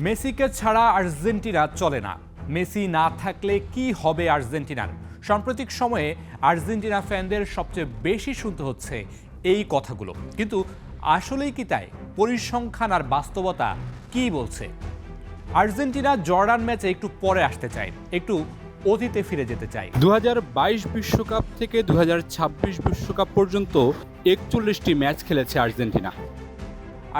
মেসিকে ছাড়া আর্জেন্টিনা চলে না। মেসি না থাকলে কি হবে আর্জেন্টিনার? সাম্প্রতিক সময়ে আর্জেন্টিনা ফ্যানদের সবচেয়ে বেশি শুনতে হচ্ছে এই কথাগুলো। কিন্তু আসলেই কি তাই? পরিসংখ্যান আর বাস্তবতা কি বলছে? আর্জেন্টিনা জর্ডান ম্যাচে একটু পরে আসতে চায়, একটু অতীতে ফিরে যেতে চাই। 2022 বিশ্বকাপ থেকে 2026 বিশ্বকাপ পর্যন্ত 41টি ম্যাচ খেলেছে আর্জেন্টিনা।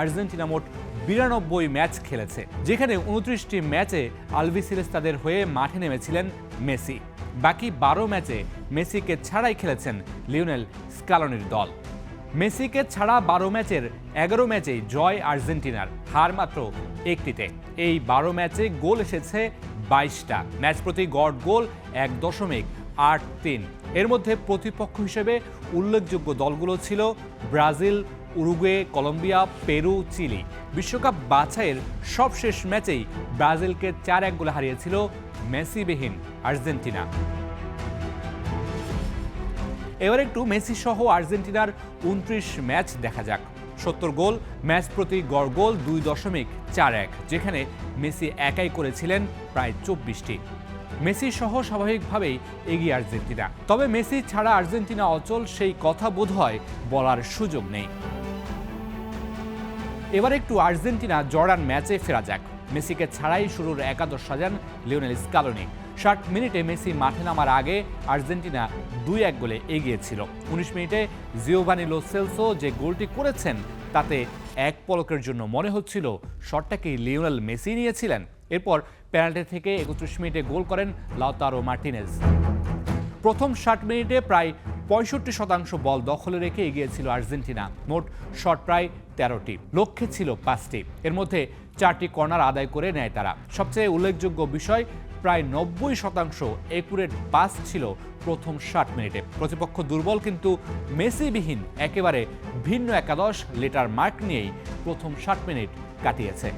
আর্জেন্টিনা মোট 92 ম্যাচ খেলেছে, যেখানে 29টি ম্যাচে আলবিসেলেস্তাদের হয়ে মাঠে নেমেছিলেন মেসি। বাকি 12 ম্যাচে মেসিকে ছাড়াই খেলেছেন লিওনেল স্কালোনির দল। মেসিকে ছাড়া 12 ম্যাচের 11 ম্যাচেই জয় আর্জেন্টিনার, হার মাত্র একটিতে। এই 12 ম্যাচে গোল এসেছে 22টা, ম্যাচ প্রতি গড় গোল 1.83। এর মধ্যে প্রতিপক্ষ হিসেবে উল্লেখযোগ্য দলগুলো ছিল Brazil, Uruguay, Colombia, Peru, Chile. বিশ্বকাপ বাছাইয়ের সবশেষ ম্যাচেই ব্রাজিলকে 4-1 গোলে হারিয়েছিল মেসিবিহীন আর্জেন্টিনা। এবার একটু মেসি সহ আর্জেন্টিনার 29 ম্যাচ দেখা যাক। 70 গোল, ম্যাচ প্রতি গড় গোল 2.41, যেখানে মেসি একাই করেছিলেন প্রায় 24টি। মেসি সহ স্বাভাবিকভাবেই এগিয়ে আর্জেন্টিনা। তবে মেসি ছাড়া আর্জেন্টিনা অচল, সেই কথা বোধহয় বলার সুযোগ নেই। এবার একটু আর্জেন্টিনা জর্ডান ম্যাচে ফেরা যাক। মেসিকে ছাড়াই শুরুর একাদশ সাজান লিওনেল স্কালোনি। 60 মিনিটে মেসি মাঠে নামার আগে আর্জেন্টিনা 2-1 গোলে এগিয়েছিল। 19 মিনিটে জিওভানি লো সেলসো যে গোলটি করেছেন, তাতে এক পলকের জন্য মনে হচ্ছিল শটটা কি লিওনেল মেসি নিয়েছিলেন। এরপর পেনাল্টি থেকে 31 মিনিটে গোল করেন লাউতারো মার্টিনেজ। প্রথম 60 মিনিটে প্রায় 65% বল দখলে রেখে এগিয়েছিল আর্জেন্টিনা। মোট শট প্রায় 13টি, লক্ষ্যে ছিল 5টি। এর মধ্যে 4টি কর্নার আদায় করে নেয় তারা। সবচেয়ে উল্লেখযোগ্য বিষয়, প্রায় 90% একুরেট পাস ছিল প্রথম 60 মিনিটে। প্রতিপক্ষ দুর্বল, কিন্তু মেসিবিহীন একেবারে ভিন্ন একাদশ লেটার মার্ক নিয়েই প্রথম 60 মিনিট কাটিয়েছে।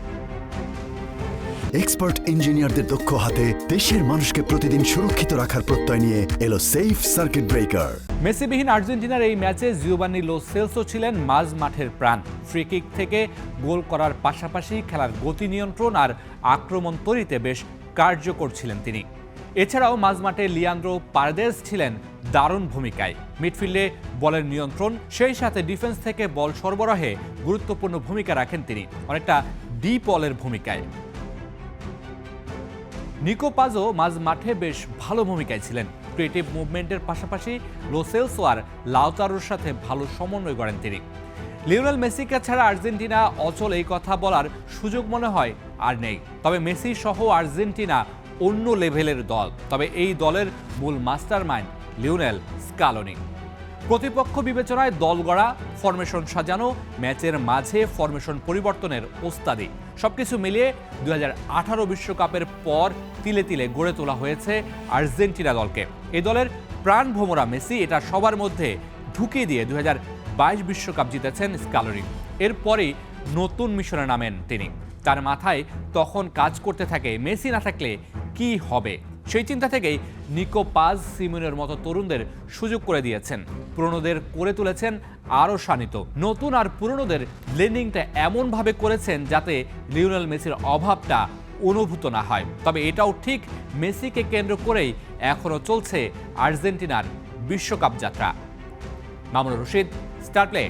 এক্সপার্ট ইঞ্জিনিয়ারদের দক্ষ হাতে দেশের মানুষকে প্রতিদিন সুরক্ষিত রাখার প্রত্যয় নিয়ে এলো সেফ সার্কিট ব্রেকার। মেসিবিহীন আর্জেন্টিনার এই ম্যাচে জিওভানি লো সেলসো ছিলেন মাঝ মাঠের প্রাণ। ফ্রি কিক থেকে গোল করার পাশাপাশি খেলার গতি নিয়ন্ত্রণ আর আক্রমণ তৈরিতে বেশ কার্যকর ছিলেন তিনি। এছাড়াও মাঝমাঠে লিয়ান্দ্রো পারেদেস ছিলেন দারুণ ভূমিকায়। মিডফিল্ডে বলের নিয়ন্ত্রণ, সেই সাথে ডিফেন্স থেকে বল সরবরাহে গুরুত্বপূর্ণ ভূমিকা রাখেন তিনি, অনেকটা ডিপ বলের ভূমিকায়। নিকো পাজো মাঝ মাঠে বেশ ভালো ভূমিকায় ছিলেন। ক্রিয়েটিভ মুভমেন্টের পাশাপাশি লো সেলসো আর লাউতারোর সাথে ভালো সমন্বয় করেন তিনি। লিওনেল মেসিকে ছাড়া আর্জেন্টিনা অচল, এই কথা বলার সুযোগ মনে হয় আর নেই। তবে মেসি সহ আর্জেন্টিনা অন্য লেভেলের দল। তবে এই দলের মূল মাস্টারমাইন্ড লিওনেল স্কালোনি। প্রতিপক্ষ বিবেচনায় দল গড়া, ফরমেশন সাজানো, ম্যাচের মাঝে ফরমেশন পরিবর্তনের ওস্তাদি, সবকিছু মিলিয়ে 2018 বিশ্বকাপের পর তিলে তিলে গড়ে তোলা হয়েছে আর্জেন্টিনা দলকে। এই দলের প্রাণ ভোমরা মেসি এটা সবার মধ্যে ঢুকিয়ে দিয়ে 2022 বিশ্বকাপ জিতেছেন স্কালোনি। এরপরই নতুন মিশনে নামেন তিনি। তার মাথায় তখন কাজ করতে থাকে মেসি না থাকলে কি হবে। সেই চিন্তা থেকেই নিকো পাজ, সিমোনের মতো তরুণদের সুযোগ করে দিয়েছেন। পুরনোদের করে তুলেছেন আরও শানিত। নতুন আর পুরনোদের ব্লেন্ডিংটা এমনভাবে করেছেন যাতে লিওনেল মেসির অভাবটা অনুভূত না হয়। তবে এটাও ঠিক, মেসিকে কেন্দ্র করেই এখনও চলছে আর্জেন্টিনার বিশ্বকাপ যাত্রা। Mamunur Rashid, star play.